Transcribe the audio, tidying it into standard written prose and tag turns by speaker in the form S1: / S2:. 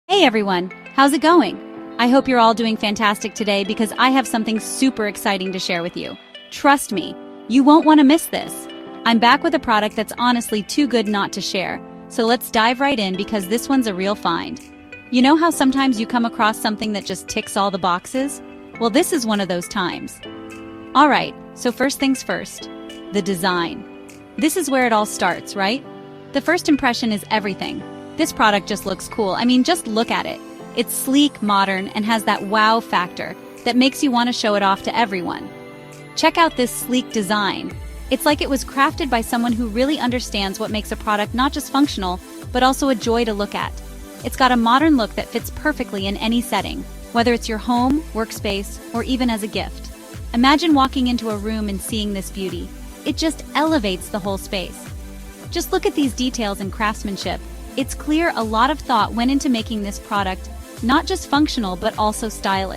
S1: Hey everyone, how's it going? I hope you're all doing fantastic today because I have something super exciting to share with you. Trust me, you won't want to miss this. I'm back with a product that's honestly too good not to share, so let's dive right in because this one's a real find. You know how sometimes you come across something that just ticks all the boxes? Well, this is one of those times. Alright, so first things first, the design. This is where it all starts, right? The first impression is everything. This product just looks cool. I mean, just look at it. It's sleek, modern, and has that wow factor that makes you want to show it off to everyone. Check out this sleek design. It's like it was crafted by someone who really understands what makes a product not just functional, but also a joy to look at. It's got a modern look that fits perfectly in any setting, whether it's your home, workspace, or even as a gift. Imagine walking into a room and seeing this beauty. It just elevates the whole space. Just look at these details and craftsmanship. It's clear a lot of thought went into making this product not just functional but also stylish.